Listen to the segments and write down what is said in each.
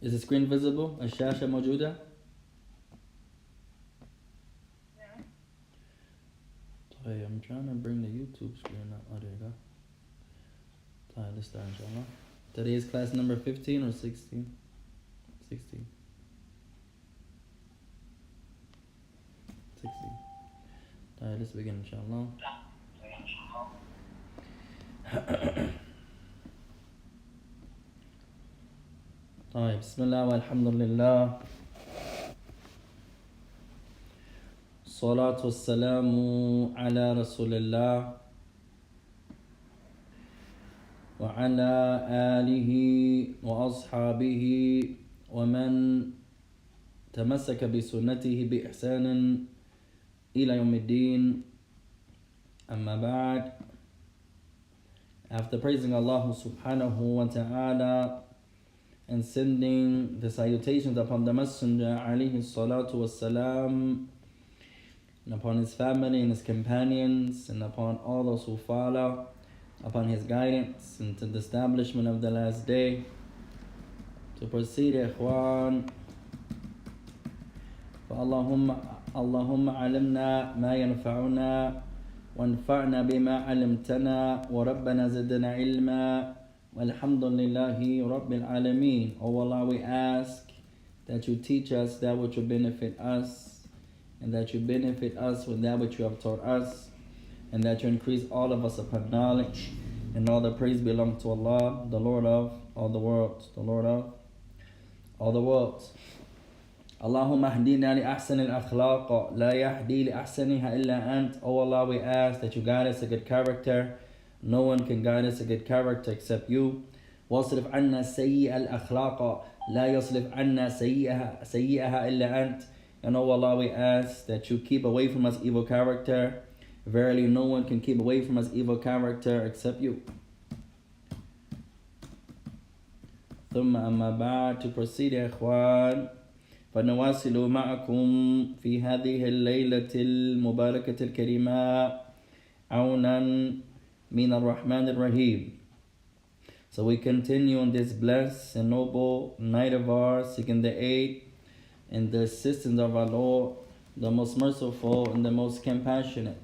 Is the screen visible? الشاشة موجودة؟ طيب I'm trying to bring the YouTube screen up. Oh, there you go. طيب let's start inshallah. Today is class number 15 or 16? 16. 16. طيب let's begin inshallah. طيب بسم الله والحمد لله الصلاة والسلام على رسول الله وعلى آله وأصحابه ومن تمسك بسنته بإحسان إلى يوم الدين. أما بعد. After praising Allah subhanahu wa ta'ala and sending the salutations upon the Messenger alayhi salatu wassalam, and upon his family and his companions, and upon all those who follow upon his guidance into the establishment of the last day, to proceed, ikhwan. اللهم علمنا ما ينفعنا وانفعنا بما علمتنا وربنا زدنا علما والحمد لله رب العالمين. Oh Allah, we ask that you teach us that which will benefit us, and that you benefit us with that which you have taught us, and that you increase all of us upon knowledge. And all the praise belongs to Allah, the Lord of all the worlds, the Lord of all the worlds. Allahumma ahdina li ahsan al-akhlaq, la yahdi li ahsaniha illa ant. Oh Allah, we ask that you guide us a good character. No one can guide us a good character except you. واصرف عنا سيئ الأخلاق لا يصرف عنا سيئها إلا أنت. And oh Allah, we ask that you keep away from us evil character. Verily, no one can keep away from us evil character except you. ثم أما بعد. To proceed, يا إخوان, فنواصل معكم في هذه الليلة المباركة الكريمة عونا من الرحمن الرحيم. So we continue on this blessed and noble night of ours, seeking the aid and the assistance of our Lord, the most merciful and the most compassionate.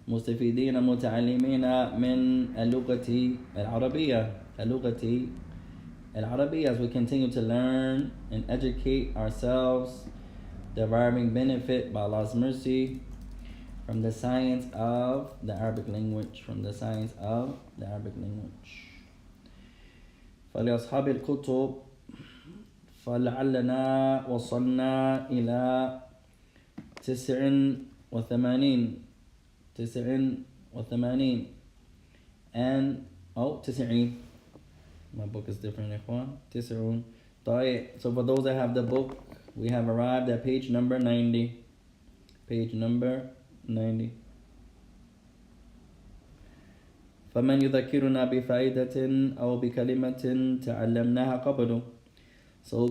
مستفيدين متعلمين من اللغة العربية, as we continue to learn and educate ourselves, deriving benefit by Allah's mercy from the science of the Arabic language. فلأصحاب الكتب فلعلنا وصلنا إلى 89 and 90. My book is different, ikhwan. 90. So for those that have the book, we have arrived at page number 90. فمن يذكرنا بفائدة أو بكلمة تعلمناها قبله. So who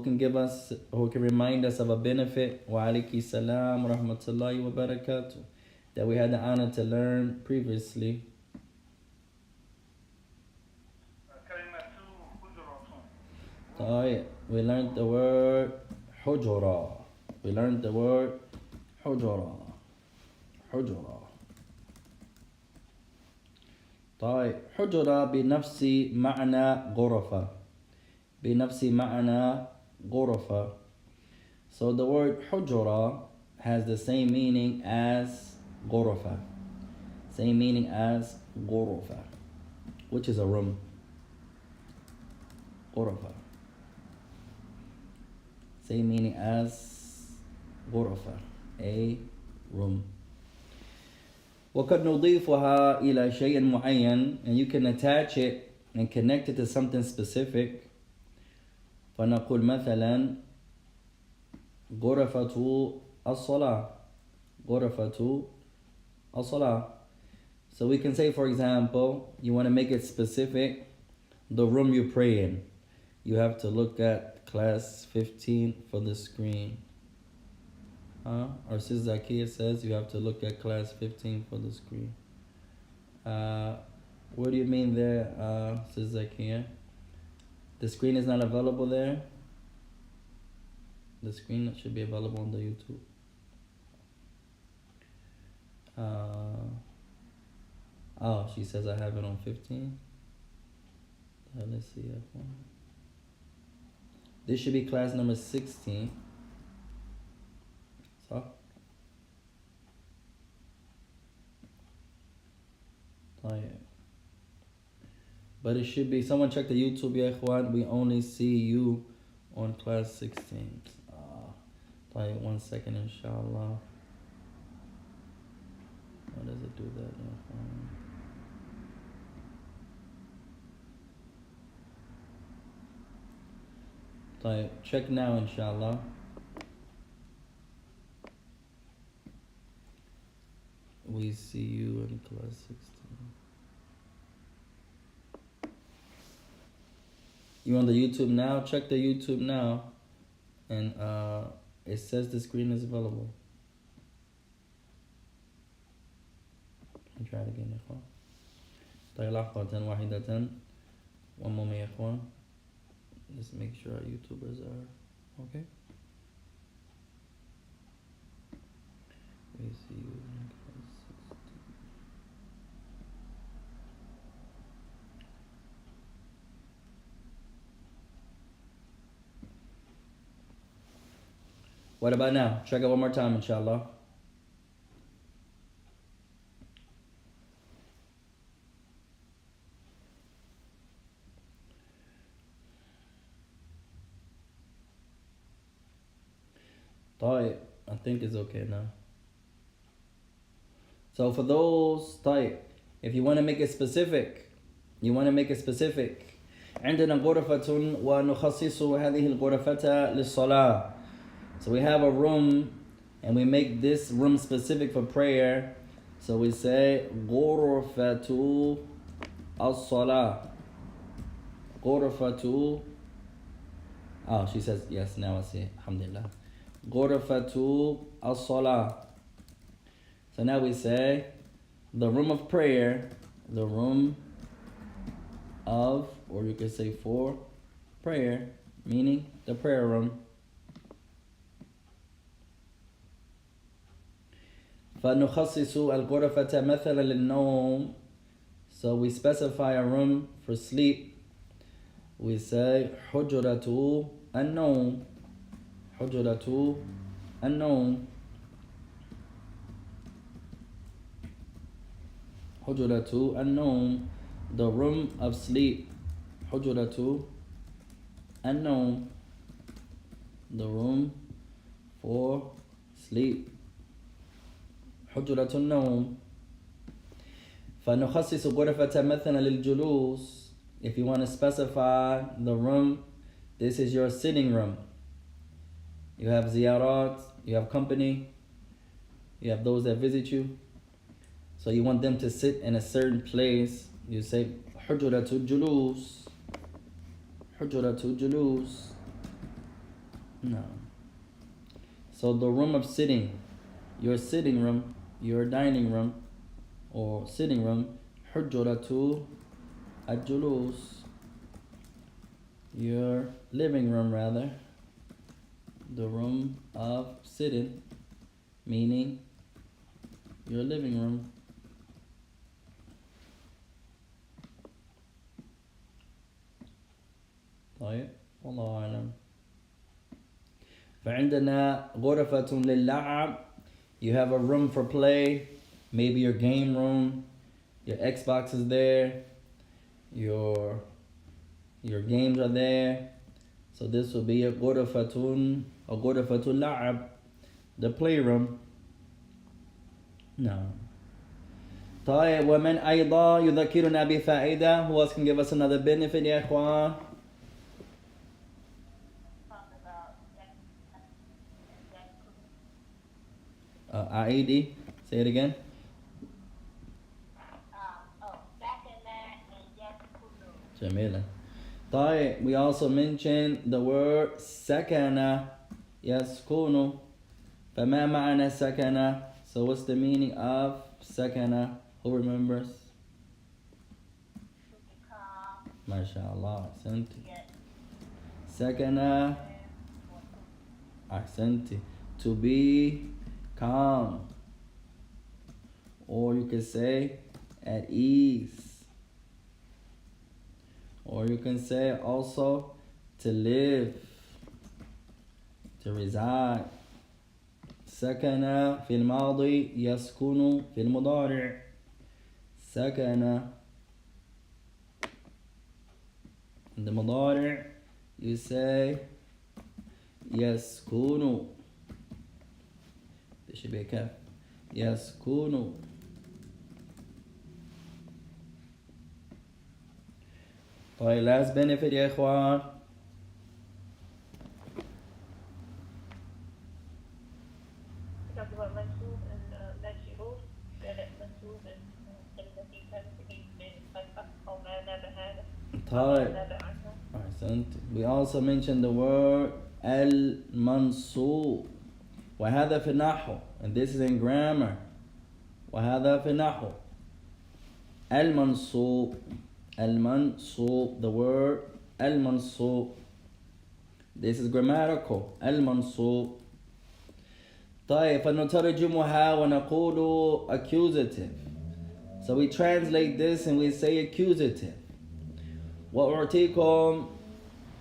can remind us of a benefit, wa alayki salam wa rahmatullahi wa barakatuh, that we had the honor to learn previously. We learned the word hujra. حجرة بنفس معنى غرفة. So the word hujra has the same meaning as غرفة. Which is a room. غرفة. Same meaning as غرفة, a room. وقد نضيفها إلى شيء معين, and you can attach it and connect it to something specific. فنقول مثلا غرفة الصلاة. So we can say, for example, you want to make it specific, the room you pray in. You have to look at class 15 for the screen. Or Sis Zakiya says you have to look at class 15 for the screen. What do you mean there, Sis Zakiya? The screen is not available there? The screen should be available on the YouTube. Oh, she says I have it on 15. Let's see. This should be class number 16. So. But it should be, someone check the YouTube, ya ikhwan. We only see you on class 16. 1 second, inshallah. Why does it do that, ya ikhwan? Check now, inshallah. We see you in class 16. You on the YouTube now? Check the YouTube now. And it says the screen is available. Try it again, يا إخوان. طيب لحظة واحدة. One moment, يا إخوان. Let's make sure our YouTubers are okay. We see you in class 16. What about now? Check it one more time, inshallah. I think it's okay now. So for those, if you want to make it specific, عندنا غرفة ونخصص هذه الغرفة للصلاة. So we have a room and we make this room specific for prayer. So we say غرفة الصلاة. غرفة. Oh, she says yes, now I see. Alhamdulillah. غرفة الصلاة. So now we say the room of prayer, the room of, or you could say for prayer, meaning the prayer room. فنخصص الغرفة مثلا للنوم. So we specify a room for sleep. We say حجرة النوم. حجرة النوم. حجرة النوم, the room of sleep. حجرة النوم, the room for sleep. حجرة النوم. فنخصص غرفة مثلا للجلوس. If you want to specify the room, this is your sitting room. You have ziyarat, you have company, you have those that visit you. So you want them to sit in a certain place. You say حجرة الجلوس. حجرة الجلوس. No. So the room of sitting, your sitting room, your dining room, or sitting room, حجرة الجلوس. Your living room, rather, the room of sitting, meaning your living room. طيب والله أعلم. فعندنا غرفة للعب. You have a room for play, maybe your game room, your Xbox is there, your games are there. So this will be a غرفة or غرفة اللعب, the playroom. No. طيب ومن أيضا يذكرنا بفائدة. Who else can give us another benefit يا إخوان? أعيدي. Say it again. جميلة. طيب, we also mentioned the word سكن يسكن. فما معنى سكن? So what's the meaning of سكن? Who remembers? MashaAllah. سكن أحسنتي. To be calm. Or you can say at ease. Or you can say also to live, to reside. سكن في الماضي يسكن في المضارع. سكن in the مضارع you say يسكن. There should be a cap. يسكن. طيب last benefit يا إخوان. We also mentioned the word al-mansub. وهذا في النحو, and this is in grammar. وهذا في النحو. al-mansub. Al-mansub, the word al-mansub. This is grammatical. al-mansub. طيب فنترجمها ونقول accusative. So we translate this and we say accusative. وأعطيكم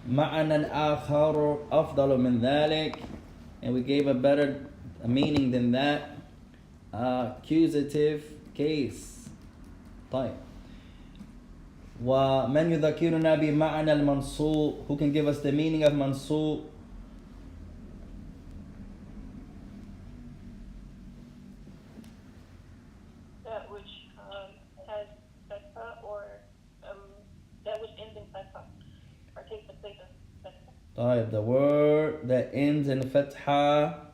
معنى آخر أفضل من ذلك, and we gave a better meaning than that. Accusative case. طيب ومن يذكرنا بمعنى المنصوب? Who can give us the meaning of منصوب? That which has fatha or that which ends in fatha or takes the place of fatha. طيب, the word that ends in fatha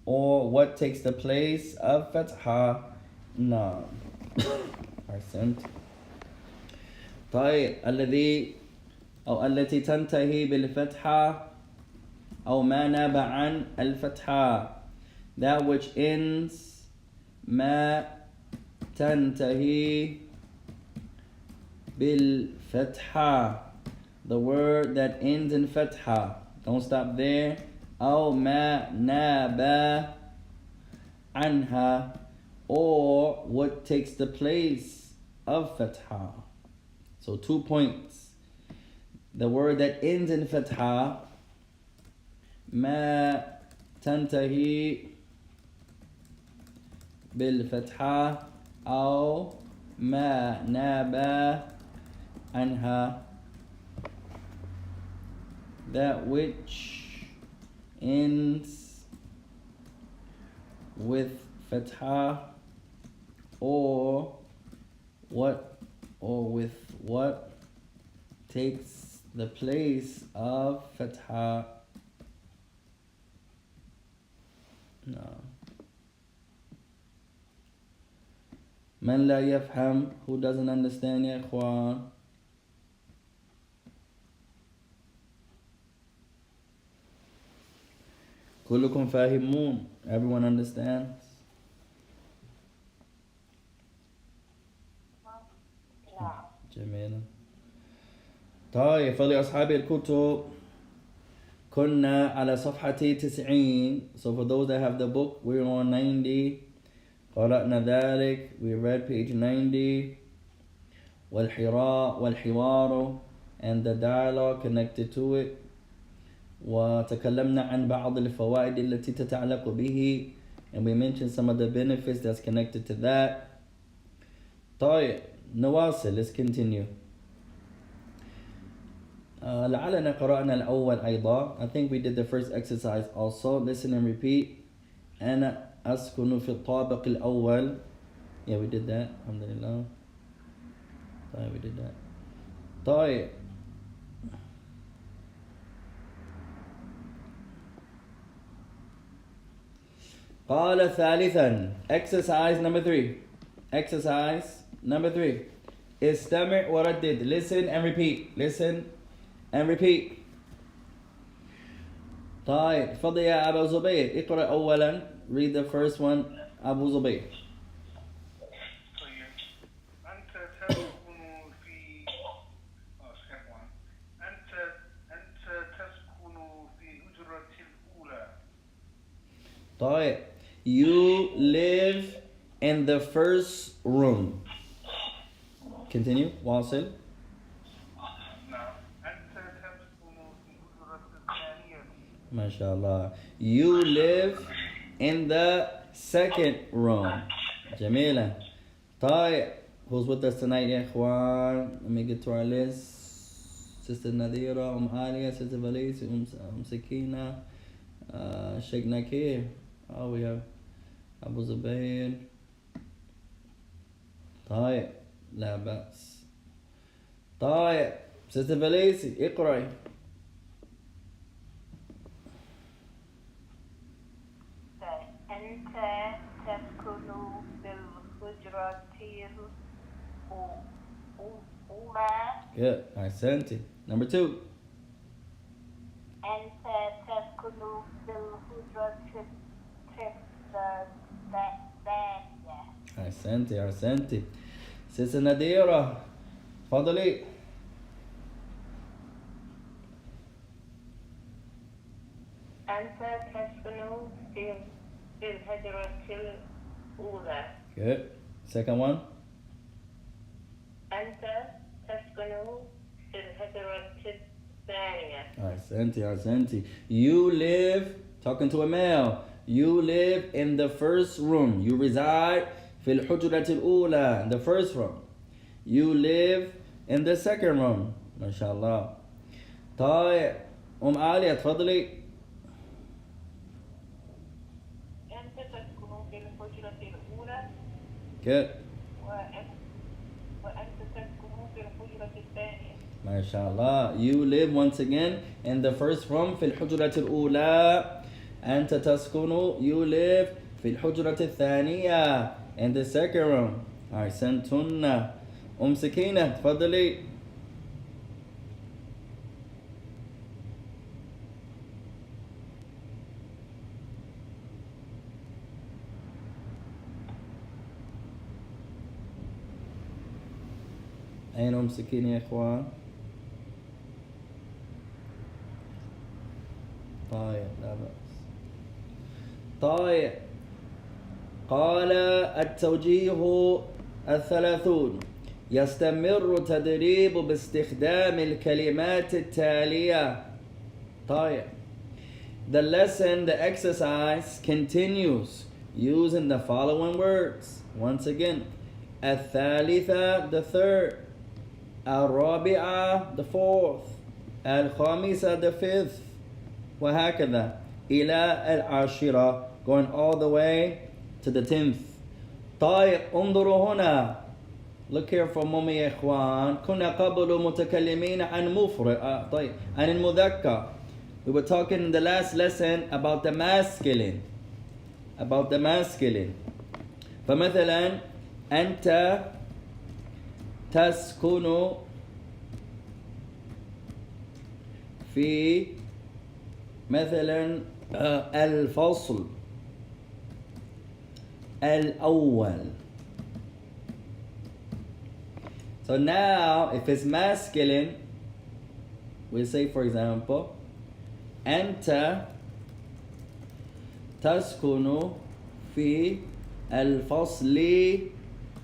or what takes the place of fatha. No. أحسنت. طيب الذي أو التي تنتهي بالفتحة أو ما ناب عن الفتحة. That which ends ما تنتهي بالفتحة. The word that ends in fatha. Don't stop there. أو ما ناب عنها, or what takes the place of fatha. So 2 points. The word that ends in fatha, ما تنتهي بالفتحة أو ما ناب عنها. That which ends with fatha or with what takes the place of fatha. No. من لا يفهم, who doesn't understand يا إخوان? كلكم فاهمون. Everyone understands? جميل. طيب فلأصحاب الكتب كنا على صفحة 90. So for those that have the book, we're on 90. قرأنا ذلك, we read page 90. والحوار, and the dialogue connected to it. وتكلمنا عن بعض الفوائد التي تتعلق به, and we mentioned some of the benefits that's connected to that. طيب نواصل, let's continue. لعلنا قرأنا الأول أيضا. I think we did the first exercise also. Listen and repeat. أنا أسكن في الطابق الأول. Yeah, we did that. Alhamdulillah. طيب, we did that. طيب قال ثالثا. Exercise number 3. Exercise number 3. استمع وردد. Listen and repeat. Listen and repeat. طيب تفضل يا أبو زبير, اقرأ أولا. Read the first one, أبو زبير. أنت تسكن في أنت تسكن في الهجرة الأولى. طيب. You live in the first room. Continue. واصل. نعم. أنت تسكن في الحجرة الثانية. ما شاء الله. You live in the second room. جميلة. طيب. Who's with us tonight يا إخوان? Let me get to our list. Sister Nadira, Alia, Sister Valisi, Sakina, Sheikh Nakir. Oh, we have Abu Zaid. طيب. لا بأس. طيب. Sister Valisi, اقرأي. أنت تسكن بالحجرة الأولى. Good. أحسنتي. Number 2. أنت تسكن بالحجرة الثانية. أحسنتي. Sister Nadira, تفضلي. أنت تسكن في الحجرة الأولى. Good. Second one. أنت تسكن في الحجرة الثانية. أحسنتي. You live, talking to a male, you live in the first room. You reside في الحجرة الأولى, the first room. You live in the second room. ما شاء الله. طيب. عالية تفضلي. أنت تسكن في الحجرة الأولى. Good. وأنت تسكن في الحجرة الثانية. ما شاء الله. You live once again in the first room في الحجرة الأولى. أنت تسكن, you live في الحجرة الثانية, in the second room. أحسنتن. سكينة تفضلي. أين سكينة يا إخوان؟ طيب لا بأس. طيب. قال التوجيه 30. يستمر تدريب باستخدام الكلمات التالية. طيب. The lesson, the exercise continues using the following words. Once again. الثالثة, the third. الرابعة, the fourth. الخامسة, the fifth. وهكذا إلى العاشرة, going all the way to the 10th. طيب انظروا هنا. Look here for a moment يا إخوان. كنا قبل متكلمين عن مفرد. طيب عن المذكر. We were talking in the last lesson about the masculine. فمثلا أنت تسكن في مثلا الفصل الأول. So now if it's masculine, we say for example أنت تسكن في الفصل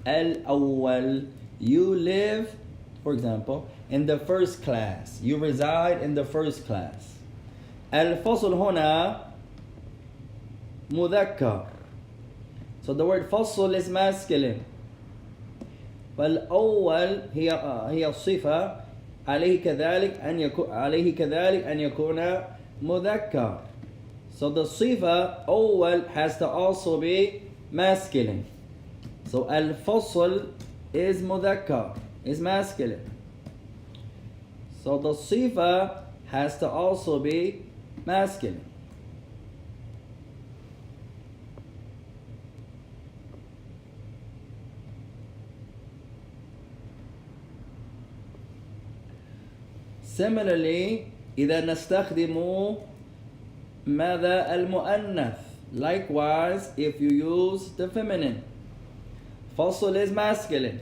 الأول. You live, for example, in the first class. You reside in the first class. الفصل هنا مذكر. So the word فصل is masculine. فالأول هي الصفة عليه كذلك أن يكون مذكر. So the صفة أول has to also be masculine. So الفصل is مذكر, is masculine. So the صفة has to also be masculine. Similarly, إذا نستخدم ماذا المؤنث. Likewise, if you use the feminine. فصل is masculine.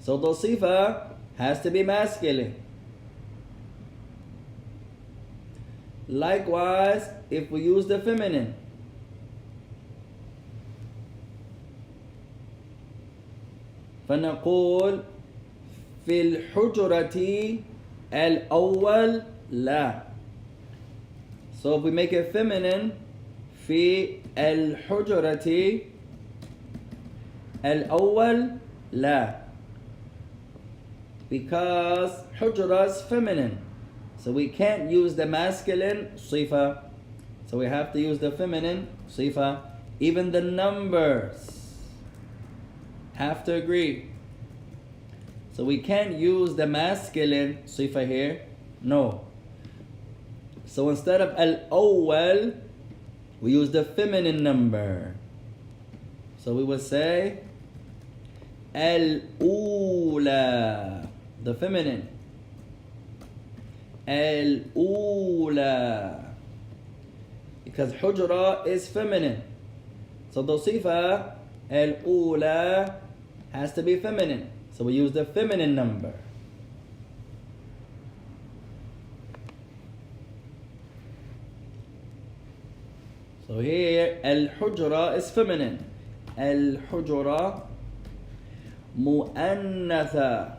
So the صفة has to be masculine. Likewise, if we use the feminine, فنقول في الحجرة الأول لا. So if we make it feminine, في الحجرة الأول لا, because حجرة is feminine, so we can't use the masculine صفة, so we have to use the feminine صفة. Even the numbers have to agree, so we can't use the masculine صفة here, no. So instead of al-awwal, we use the feminine number. So we would say al-ula, the feminine. Al-ula, because hujra is feminine. So the sifa al-ula has to be feminine. So we use the feminine number. So here al-hujra is feminine. Al-hujra mu'annatha.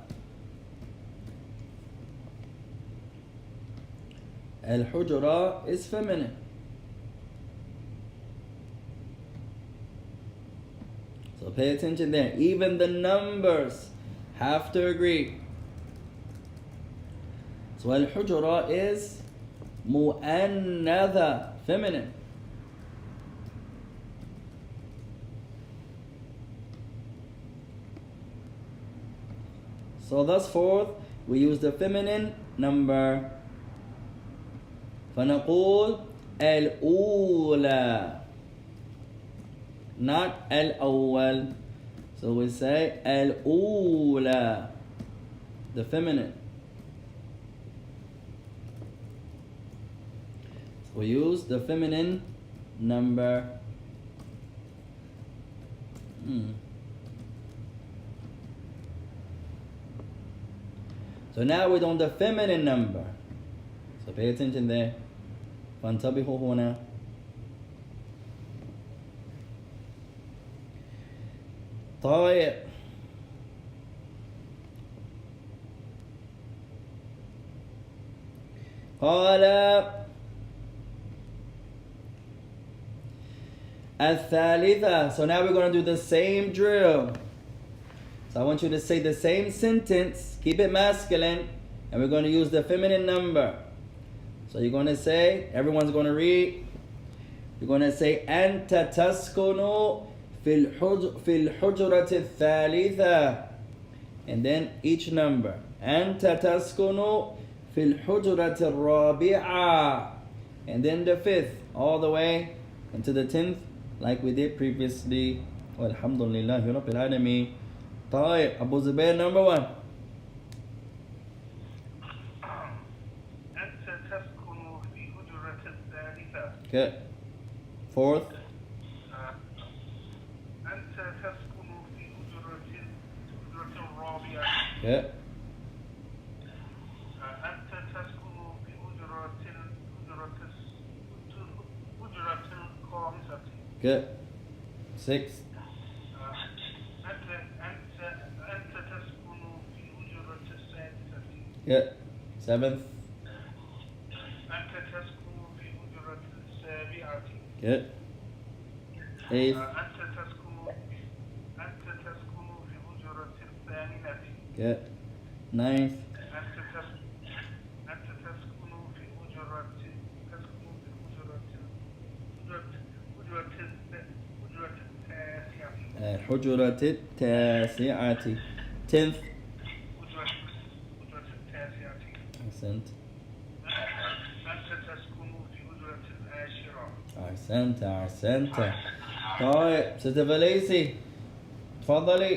Al-hujra is feminine. So pay attention there. Even the numbers have to agree. So al-hujra is mu'annatha, feminine. So thus forth, we use the feminine number. فنقول الأولى, not الأول. So we say الأولى, the feminine. So we use the feminine number. So now we're on the feminine number. So pay attention there. فانتبهوا هنا. طيب. قال الثالثة. So now we're going to do the same drill. So I want you to say the same sentence, keep it masculine, and we're going to use the feminine number. So you're going to say, everyone's going to read, you're going to say أنت تسكن في الحجرة الثالثة, and then each number. أنت تسكن في الحجرة الرابعة, and then the fifth, all the way into the 10th, like we did previously. Walhamdulillahi Rabbil Alameen. طيب, Abu Zubair, number 1. أنت تسكن في حجرة الثالثة. Okay. Fourth. أنت تسكن في حجرة الرابعة. Okay. أنت تسكن في حجرة الخامسة. Okay. Sixth. أنت تسكن في حجرة السادسة. Okay. Seventh. أنت تسكن في حجرة السابعة. Okay. Eighth. أنت تسكن في حجرة الثامنة. Okay. Ninth. أنت تسكن في حجرة التاسعة. حجرة التاسعة. 10th. حجرة التاسعة. أحسنت. أنت تسكن في حجرة العاشرة. أحسنت أحسنت. طيب ست فليسي تفضلي.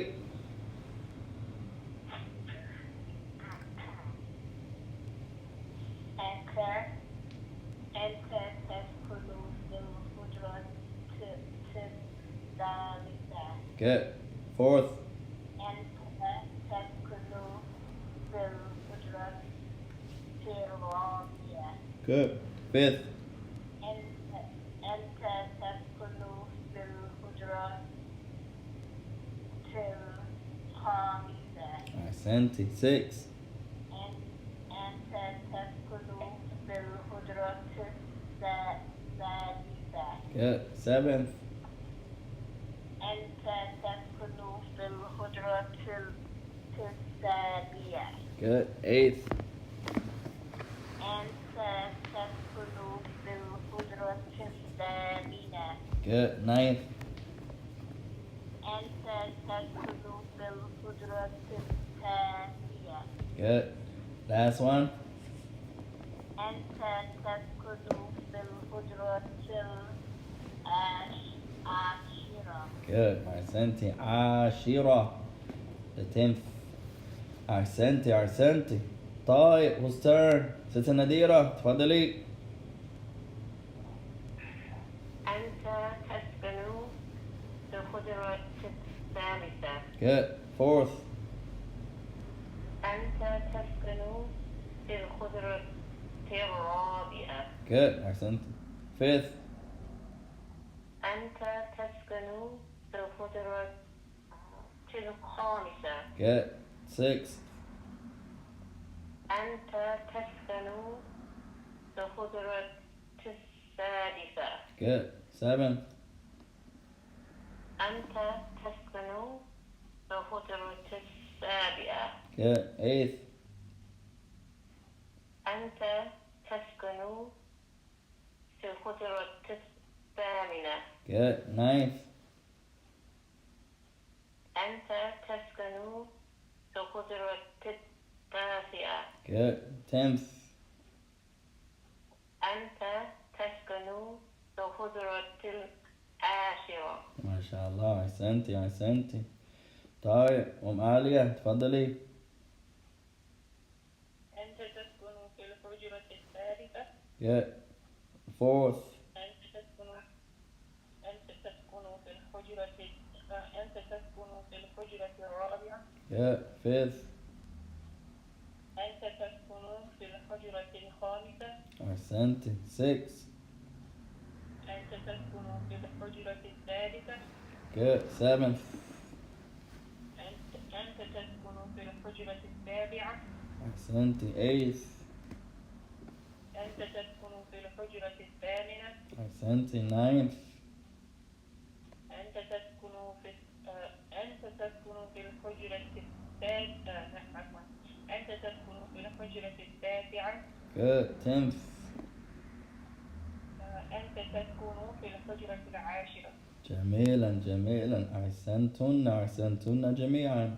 أنت تسكن في الحجرة الثالثة. Good. Fourth. أنت تسكن في الحجرة الرابعة. Good. Fifth. أنت تسكن في الحجرة الخامسة. أحسنتي. Six. أنت تسكن في الحجرة السادسة. Good. Seventh. أنت تسكن في الحجرة السابعة. Good. Eighth. أنت تسكن في الحجرة الثامنة. Good. Ninth. أنت تسكن في الحجرة التاسعة. Good. Last one. أنت تسكن في الحجرة العاشرة. Good. أحسنتي. عاشرة. The 10th. أحسنتي. طيب. Whose turn? ست نادرة. تفضلي. أنت تسكن في الحجرة الثالثة. Good. Fourth. أنت تسكن في الحجرة الرابعة. Good. أحسنتي. Fifth. أنت تسكن في الحجرة الخامسة. Good. Sixth. أنت تسكن في الحجرة السادسة. Good. Seventh. أنت تسكن في الحجرة السابعة. Good. Eighth. أنت تسكن في الحجرة الثامنة. Good. Ninth. أنت تسكن في الحجرة التاسعة. Good. 10th. أنت تسكن في الحجرة العاشرة. ما شاء الله. أحسنتي. طيب. عالية. تفضلي. أنت تسكن في الحجرة الثالثة. Good. Fourth. أنت تسكن في الحجرة الرابعة. Good. Fifth. أنت تسكن في الحجرة الخامسة. أحسنتي. Sixth. أنت تسكن في الحجرة الثالثة. Good. Seventh. أنت تسكن في الحجرة السابعة. أحسنتي. Eighth. أنت تسكن في الحجرة الثامنة. أحسنتي. Ninth. أنت تسكن في الحجرة التاسعة. أنت تسكن في الحجرة التاسعة. Good. 10th. أنت تسكن في الحجرة العاشرة. جميلا. أحسنتن جميعا.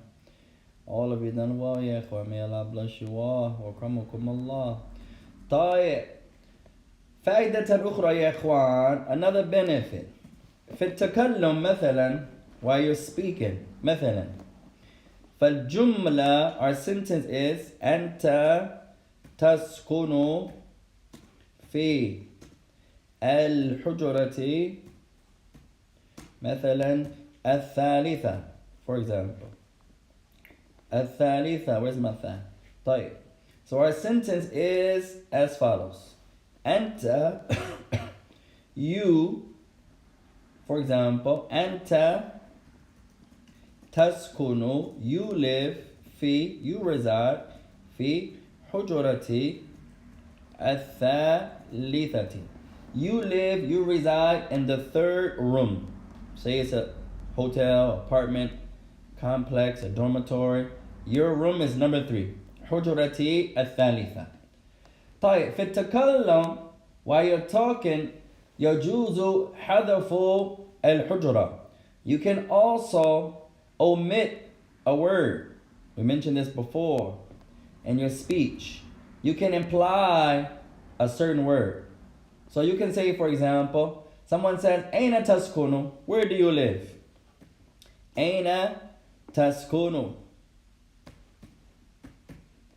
All of you done well يا إخوة. May Allah bless you all. وأكرمكم الله. طيب. فائدة أخرى يا إخوان. Another benefit. في التكلم مثلا while you're speaking مثلا. فالجملة our sentence is أنت تسكن في الحجرة مثلا الثالثة. For example. الثالثة. Where's my third? طيب. So our sentence is as follows. أنت you. For example. أنت تسكن you live في you reside في حجرة الثالثة. You live, you reside in the third room. Say it's a hotel, apartment, complex, a dormitory. Your room is number 3. حجرتي الثالثة. طيب في التكلم while you're talking يجوز حذف الحجرة. You can also omit a word. We mentioned this before. In your speech, you can imply a certain word. So you can say, for example, someone says, أين تسكن? Where do you live? أين تسكن?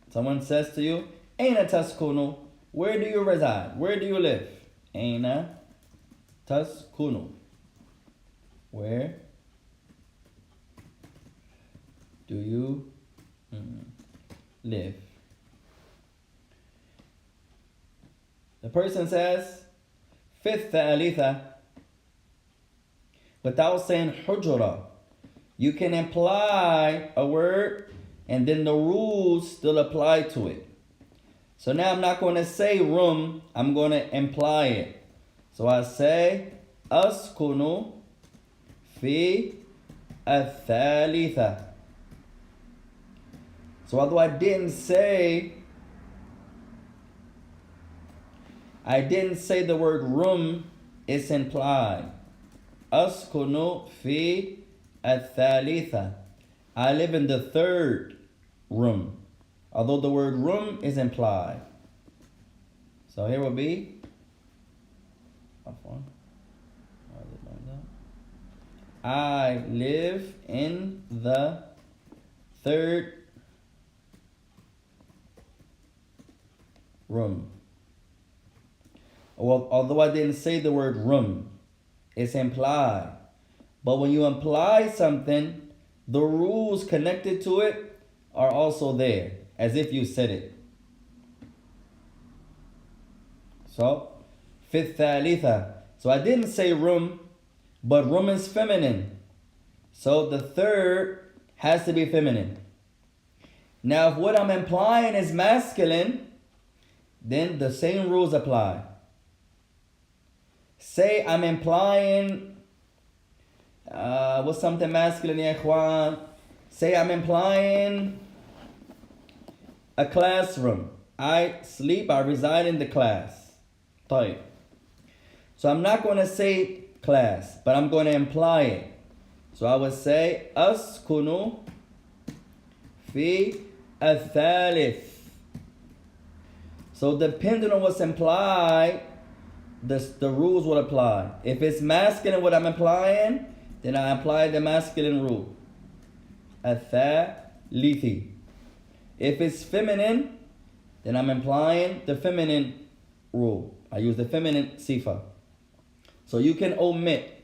Someone says to you, أين تسكن? Where do you reside? Where do you live? أين تسكن? Where do you live? The person says, في الثالثة, without saying حجرة. You can imply a word and then the rules still apply to it. So now I'm not going to say room, I'm going to imply it. So I say أسكن في الثالثة. So although I didn't say the word room, it's implied. أسكن في الثالثة. I live in the third room. Although the word room is implied. So here will be I live in the third room. Well, although I didn't say the word room, it's implied. But when you imply something, the rules connected to it are also there, as if you said it. So, في الثالثة. So I didn't say room, but room is feminine. So the third has to be feminine. Now, if what I'm implying is masculine, then the same rules apply. Say I'm implying, what's something masculine, ya ikhwan? Say I'm implying a classroom. I reside in the class. طيب. So I'm not going to say class, but I'm going to imply it. So I would say أسكن في الثالث. So depending on what's implied, the rules will apply. If it's masculine, what I'm implying, then I apply the masculine rule. الثالث. If it's feminine, then I'm implying the feminine rule. I use the feminine sifa. So you can omit.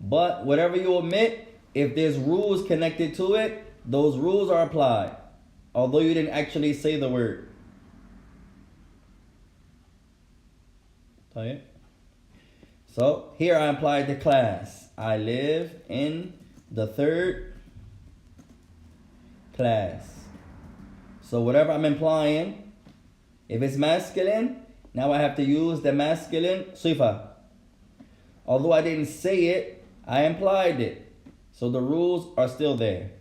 But whatever you omit, if there's rules connected to it, those rules are applied. Although you didn't actually say the word. Okay. So here I applied the class. I live in the third class. So whatever I'm implying, if it's masculine, now I have to use the masculine sifa. Although I didn't say it, I implied it. So the rules are still there.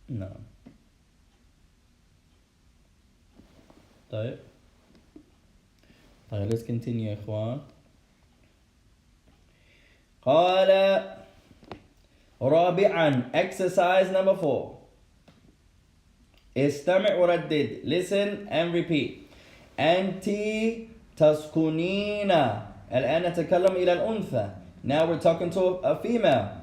No. طيب. Let's continue, إخوان. قال رابعا, exercise number 4. استمع وردد. Listen and repeat. أنت تسكنين. الآن نتكلم إلى الأنثى. Now we're talking to a female.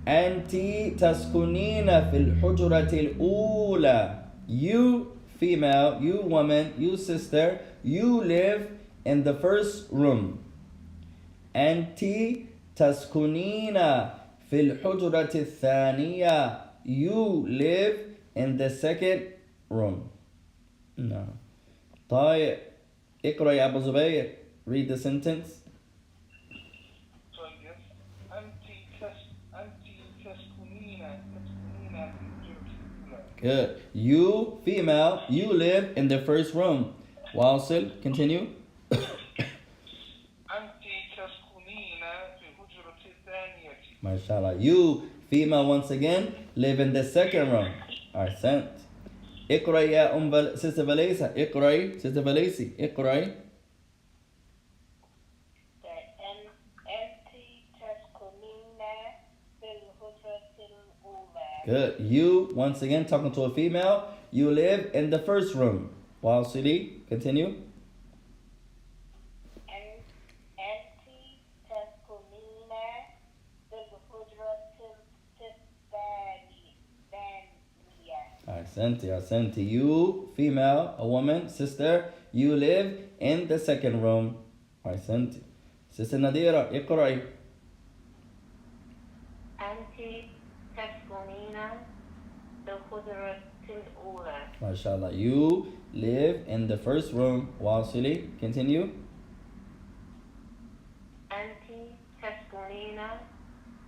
أنت تسكنين في الحجرة الأولى. You female, you woman, you sister, you live in the first room. أنت تسكنين في الحجرة الثانية. You live in the second room. No. طيب. اقرأ يا أبو زبير. Read the sentence. Good. You, female, you live in the first room. Wasil, continue. MashaAllah. You, female, once again, live in the second room. Ahsant. اقرأ يا sister Valesa. اقرأي sister Valesi. اقرأي. Good. You, once again, talking to a female, you live in the first room. While Sidi, continue. Ahsanti. You, female, a woman, sister, you live in the second room. Ahsanti. Sister Nadira, اقرأي. تسكنين بالحجرة الأولى. MashaAllah. You live in the first room. Wasili. Continue. أنت تسكنين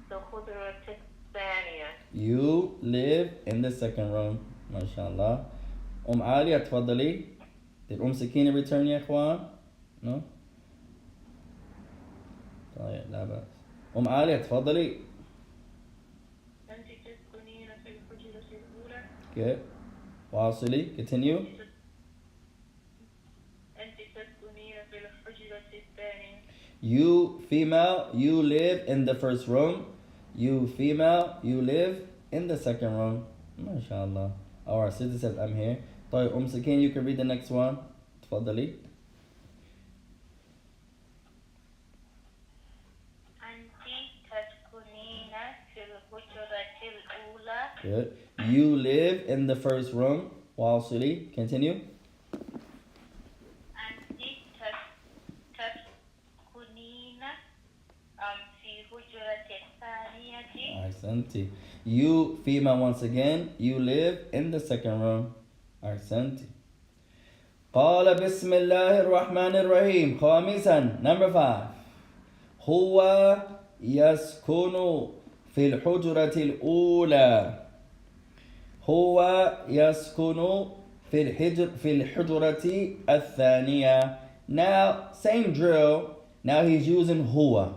في الحجرة الثانية. You live in the second room. MashaAllah. Ali, اتفضلي. Did Sakina return يا إخوان? No? طيب لا بأس. Ali, اتفضلي. أنت تسكنين في الحجرة الأولى. Good. واصلي. Continue. أنت تسكنين في الحجرة الثانية. You, female, you live in the first room. You, female, you live in the second room. MashaAllah. Our sister says, I'm here. طيب Sakin, you can read the next one. تفضلي. أنت تسكنين في الحجرة الأولى. Good. You live in the first room. واصلي. Continue. أنت تسكنين في الحجرة الثانية. Ahsanti. You, female, once again, you live in the second room. Ahsanti. قال بسم الله الرحمن الرحيم. خامسا, number 5. هو يسكن في الحجرة الأولى. هو يسكن في الحجرة الثانية. Now, same drill. Now he's using هو.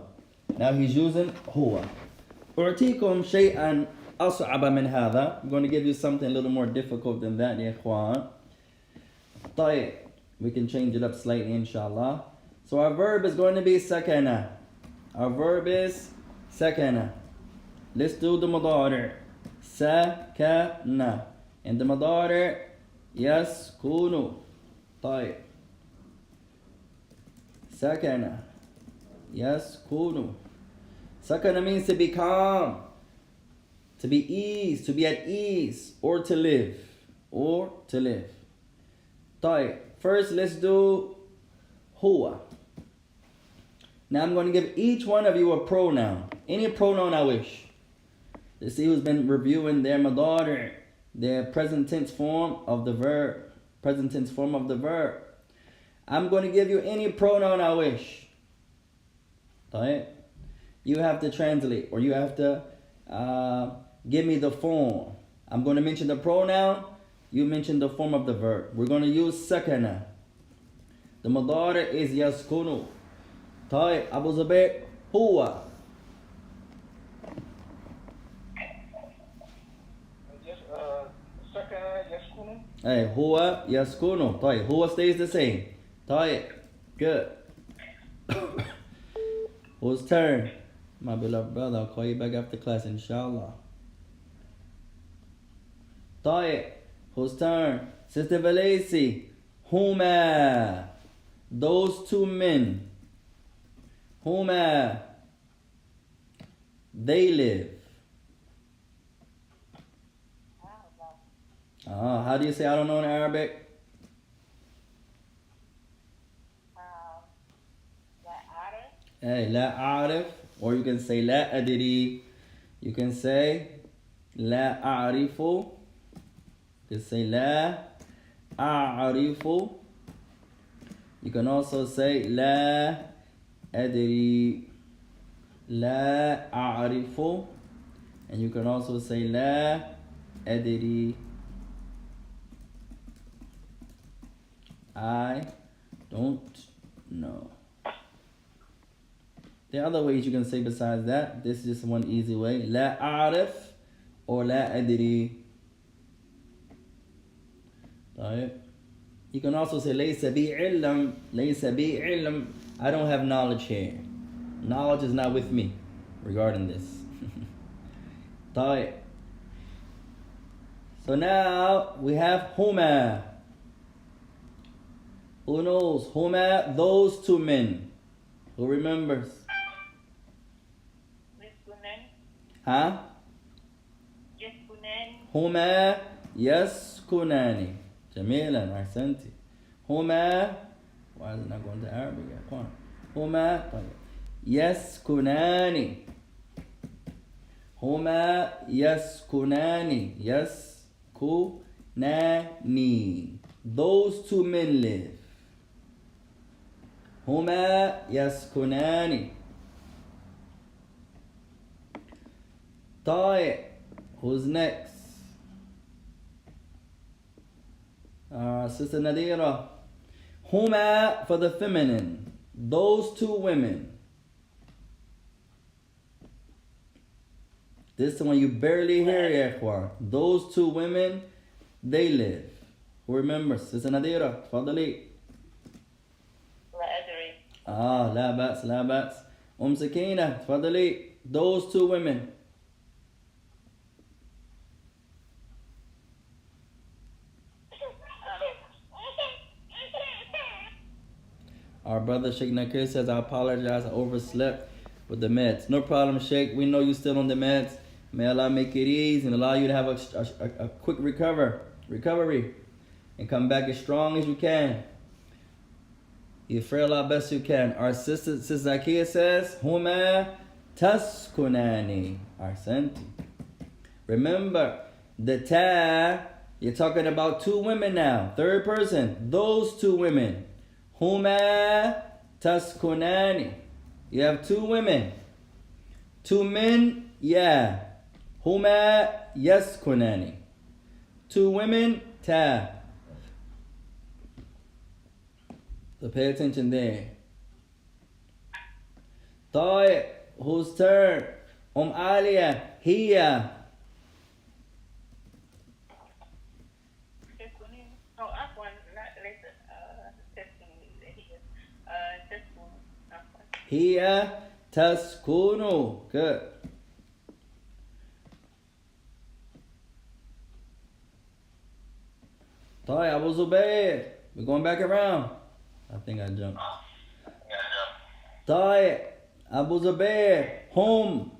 أعطيكم شيئا أصعب من هذا. I'm going to give you something a little more difficult than that, يا إخوان. طيب, we can change it up slightly, inshallah. So our verb is going to be sakana. Our verb is sakana. Let's do the madari. Sakana. And the madari, yaskunu. طيب. Sakana. Yaskunu. Sakana means to be calm, to be at ease, or to live. طيب, first let's do huwa. Now I'm going to give each one of you a pronoun, any pronoun I wish. Let's see who's been reviewing their madari, their present tense form of the verb. I'm going to give you any pronoun I wish. طيب. You have to translate, or you have to give me the form. I'm going to mention the pronoun. You mention the form of the verb. We're going to use sakana. The madari is yaskunu. طيب, Abu Zaid, huwa. سكن يسكن. Hey, huwa yaskunu. طيب, huwa stays the same. طيب, good. Whose turn? My beloved brother, I'll call you back after class, inshallah. طيب, whose turn? Sister Valaisi. Huma. Those two men. Huma. They live. How do you say I don't know in Arabic? Hey, لا أعرف. Or you can say لا أدري. You can say لا أعرف. You can say لا أعرف. You can also say لا أدري. لا أعرف. And you can also say لا أدري. I don't know. There are other ways you can say besides that. This is just one easy way. لا أعرف or لا أدري. طيب. You can also say ليس بي علم. ليس بي علم. I don't have knowledge here. Knowledge is not with me regarding this. طيب. So now we have هما. Who knows? هما, those two men. Who remembers? Huh? هما يسكنان. جميلا, أحسنتي. هما, why is it not going to Arabic? Come on. هما, طيب. يسكنان. هما يسكنان. Nani. Those two men live. Huma yaskunani. طيب. Who's next? Sister Nadira. Huma for the feminine. Those two women. This is when you barely hear ya, ikhwan. Those two women, they live. Who remembers? Sister Nadira, تفضلي. لا أدري. لا بأس لا بأس. سكينة تفضلي. Those two women. Our brother Sheikh Nakir says, I apologize, I overslept with the meds. No problem, Sheikh. We know you're still on the meds. May Allah make it easy and allow you to have a quick recovery and come back as strong as you can. You pray Allah best you can. Our sister Zakiya says, Huma taskunani. Ahsanti. Remember, the ta, you're talking about two women now. Third person, those two women. Huma taskunani. You have two women. Two men, yeah. Huma yaskunani. Two women, ta. So pay attention there. طيب, whose turn? Alia, Hiya. Hiya taskunu. Good. طيب, Abu Zubayr. We're going back around. I think I jumped. طيب, Abu Zubayr. Hum.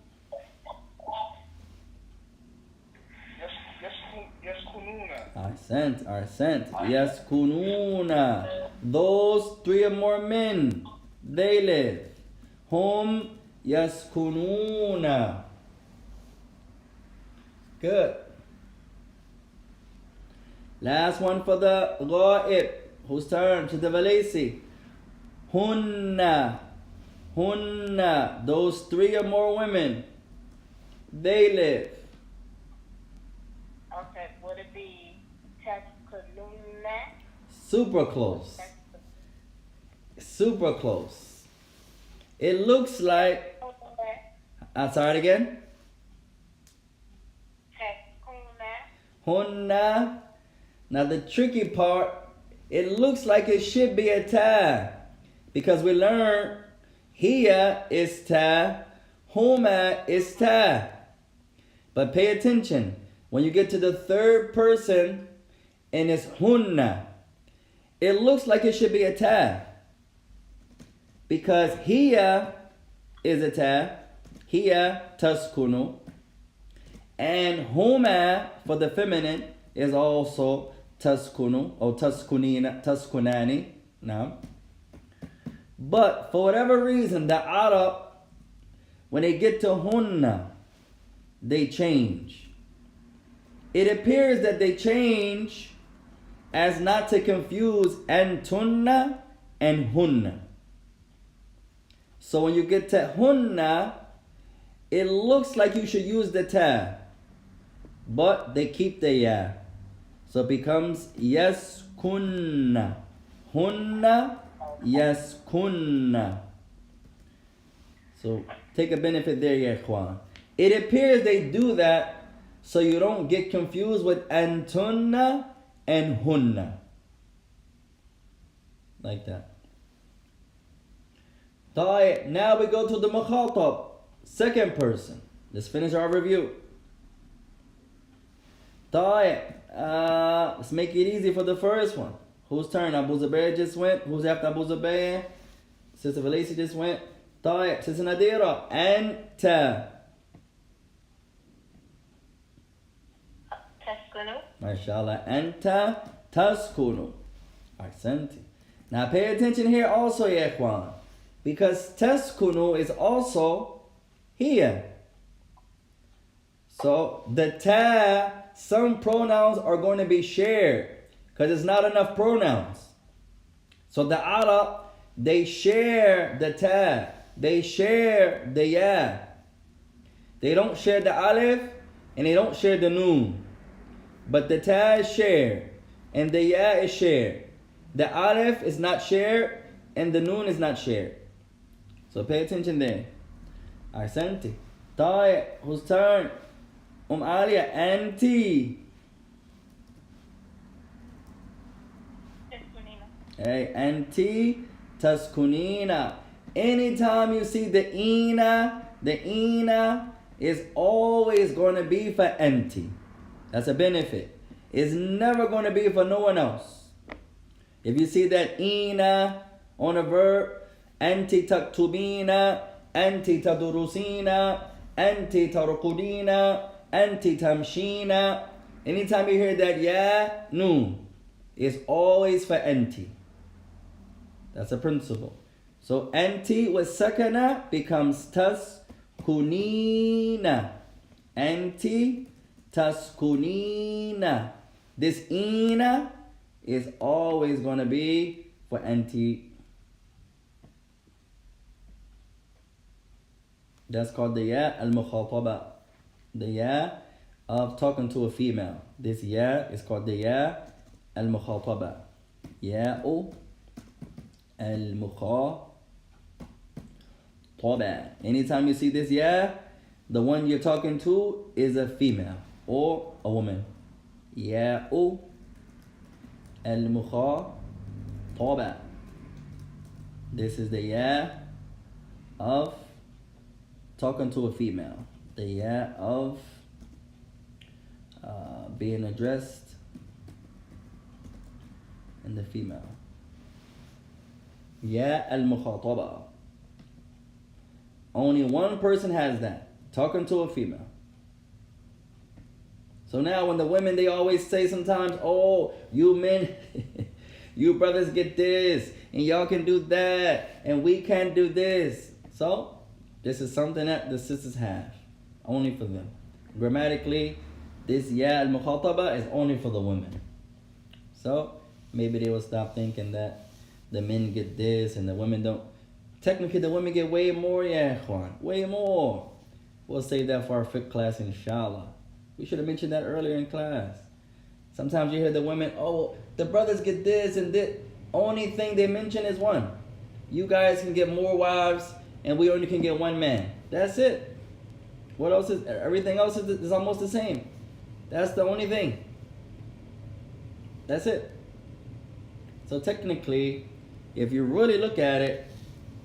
Ahsant. Yaskununa. Those three or more men, they live. Hum yaskununa. Good. Last one for the ghaib. Whose turn? To the Valisi. Hunna. Those three or more women, they live. Okay, would it be taskununa? Super close. It looks like. Sorry it again. Hunna. Now the tricky part, it looks like it should be a ta, because we learned hiya is ta, huma is ta. But pay attention, when you get to the third person and it's hunna, it looks like it should be a ta, because hiya is a ta, hiya taskunu, and huma for the feminine is also taskunu or taskunani. Now, but for whatever reason, the Arab, when they get to hunna, they change. It appears that they change as not to confuse antunna and hunna. So when you get to hunna, it looks like you should use the ta, but they keep the ya. So it becomes yaskunna. Hunna yaskunna. So take a benefit there, ya ikhwan. It appears they do that so you don't get confused with antunna and hunna. Like that. Now we go to the mukhatab, second person. Let's finish our review. Let's make it easy for the first one. Whose turn? Abu Zubayr just went. Who's after Abu Zubayr? Sister Valisi just went. Sister Nadira. Anta. Taskunu. MashaAllah. Anta taskunu. Ahsanti. Now pay attention here also, ya ikhwan, because taskunu is also here. So the ta some pronouns are going to be shared because it's not enough pronouns. So the Arab, they share the ta, they share the ya. They don't share the alif and they don't share the noon. But the ta is shared and the ya is shared. The alif is not shared and the noon is not shared. So pay attention there. Ahsanti. طيب, whose turn? Alia, anti. Hey, anti taskunina. Anytime you see the ina is always going to be for anti. That's a benefit. It's never going to be for no one else. If you see that ina on a verb, anti taktubina, anti tadurusina, anti tarqudina, anti tamshina. Anytime you hear that ya, noon, it's always for anti. That's a principle. So anti with sakana becomes taskunina. Anti taskunina. This ina is always going to be for anti. That's called the ya al-mukhataba. The ya of talking to a female. This ya is called the ya al-mukhataba. Ya'u al-mukhataba. Anytime you see this ya, the one you're talking to is a female or a woman. Ya'u al-mukhataba. This is the ya of talking to a female. The ya of being addressed in the female. Ya al-mukhataba. Only one person has that. Talking to a female. So now when the women, they always say sometimes, oh, you men, you brothers get this, and y'all can do that, and we can't do this. So this is something that the sisters have. Only for them. Grammatically, this ya al-mukhataba is only for the women. So maybe they will stop thinking that the men get this and the women don't. Technically, the women get way more, ya ikhwan. Way more. We'll save that for our fiqh class, inshallah. We should have mentioned that earlier in class. Sometimes you hear the women, oh, the brothers get this and this. Only thing they mention is one. You guys can get more wives and we only can get one man. That's it. What else is, everything else is almost the same. That's the only thing. That's it. So technically, if you really look at it,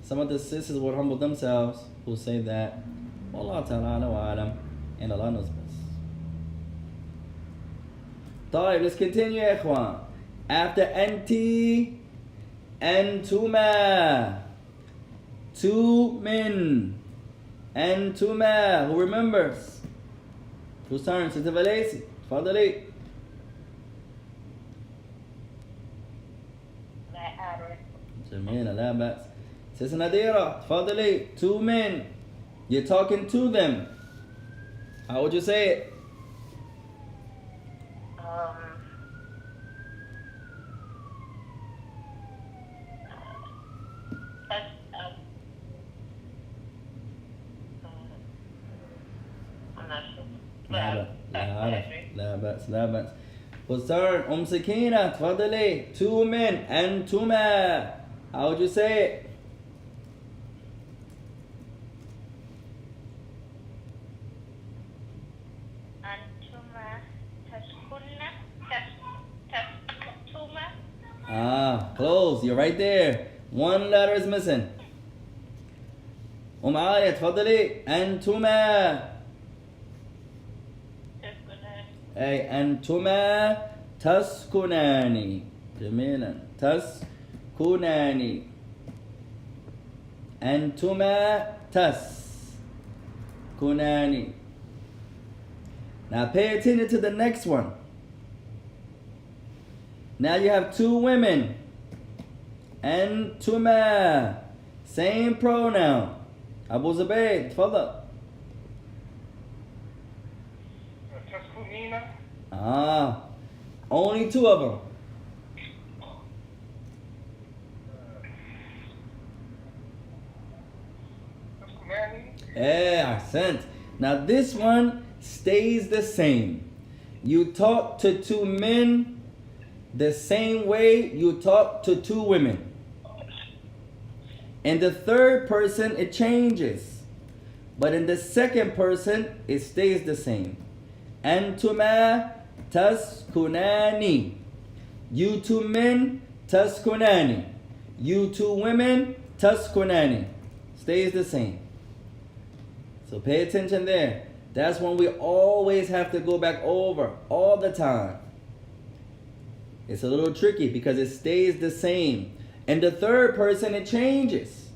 some of the sisters would humble themselves who say that, Allah ta'ala wa alam, and Allah knows best. طيب, let's continue, ikhwan. After anti, antuma. Two men. Antuma. Who remembers? Whose turn? Sister Valaisi. Fadali. جميلة, لا بأس. Sister Nadira. Fadali. Two men. You're talking to them. How would you say it? I'm not sure. لا بأس لا بأس. Whose turn? Sakina, تفضلي. Two men. أنتما. How would you say it? Close. You're right there. One letter is missing. Alia, تفضلي. أنتما. أي أنتما تسكنان. جميلا. تسكنان. أنتما تسكنان. Now pay attention to the next one. Now you have two women. أنتما. Same pronoun. Abu Zaid, تفضل. تسكنين. Ah, only two of them. Ahsant. Now this one stays the same. You talk to two men the same way you talk to two women. In the third person, it changes. But in the second person, it stays the same. Antuma taskunani. You two men, taskunani. You two women, taskunani. Stays the same. So pay attention there. That's when we always have to go back over all the time. It's a little tricky because it stays the same. In the third person, it changes.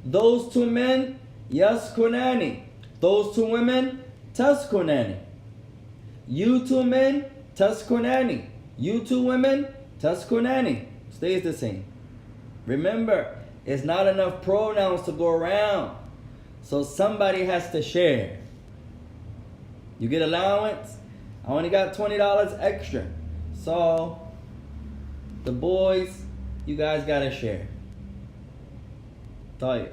Those two men, yaskunani. Those two women, taskunani. You two men, taskunani. You two women, taskunani. Stays the same. Remember, it's not enough pronouns to go around. So somebody has to share. You get allowance. I only got $20 extra. So the boys, you guys gotta share. طيب.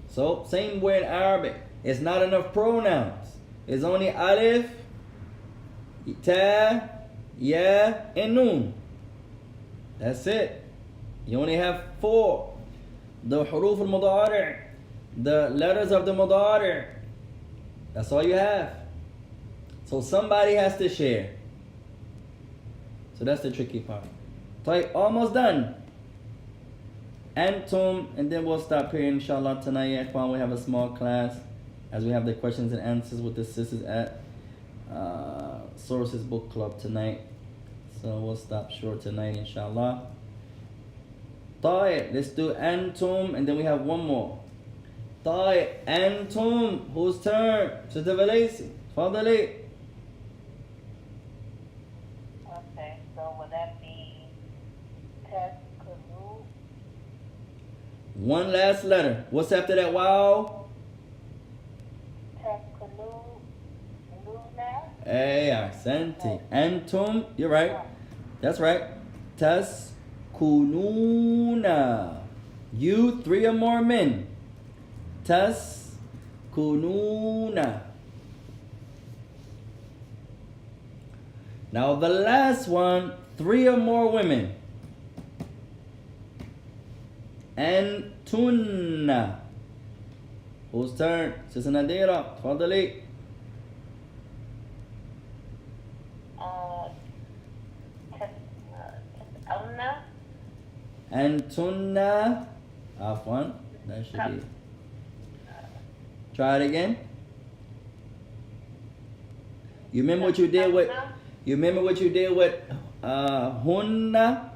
So same way in Arabic. It's not enough pronouns. It's only alif, ta, ya, and nun. That's it. You only have 4. The huruf al-mudari', the letters of the mudari'. That's all you have. So somebody has to share. So that's the tricky part. طيب, almost done. Antum, and then we'll stop here inshallah tonight. Ya ikhwan, we have a small class as we have the questions and answers with the sisters at Sources Book Club tonight. So we'll stop short tonight inshallah. طيب, let's do antum, and then we have one more. طيب, antum, whose turn? Sister Valaisi, تفضلي. Okay, so would that be taskunu? One last letter. What's after that wow? Taskunu, luna? Hey, ahsanti. Antum, you're right. That's right. Taskununa. You, 3 or more men. Taskununa. Now the last one, 3 or more women. Antunna. Whose turn? Sister Nadira, تفضلي. Tas'alna? Antunna. Afwan. That should be. Try it again. You remember what you did with? You remember what you did with hunna?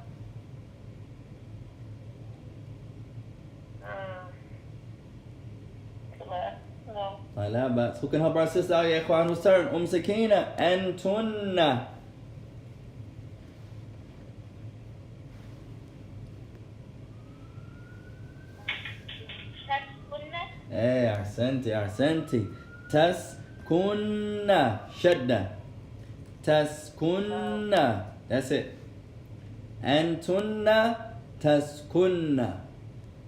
No. لا بأس. Who can help our sister out? يا إخوان, whose turn? Sakina. Antunna. Taskunna? Hey, ahsanti, ahsanti. Taskunna. Shadda. Taskunna. That's it. Antunna. Taskunna.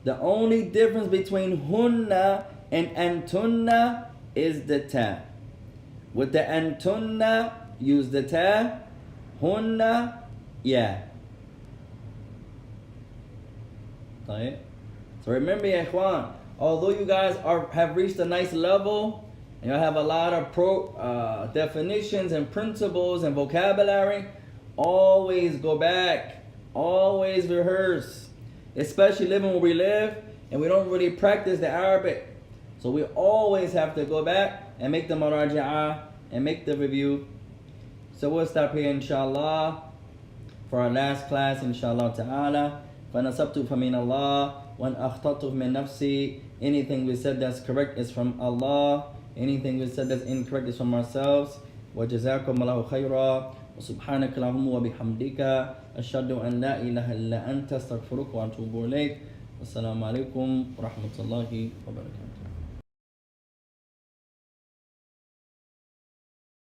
The only difference between hunna and antunna is the ta. With the antunna, use the ta. Hunna, yeah. طيب. So remember, ya ikhwan, although you guys have reached a nice level, and you have a lot of definitions and principles and vocabulary, always go back. Always rehearse. Especially living where we live, and we don't really practice the Arabic. So we always have to go back and make the muraja'ah and make the review. So we'll stop here inshallah for our last class inshallah ta'ala. فَنَصَبْتُ فَمِنَ اللَّهِ وَأَنْ أَخْطَأْتُ مِنْ نَفْسِي. Anything we said that's correct is from Allah. Anything we said that's incorrect is from ourselves. وَجَزَاكُمْ اللَّهُ خَيْرًا وَسُبْحَانَكَ اللَّهُمَّ وَبِحَمْدِكَ أشهد أن لا إله إلا أنت أستغفرك وأتوب إليك. والسلام عليكم ورحمة الله وبركاته.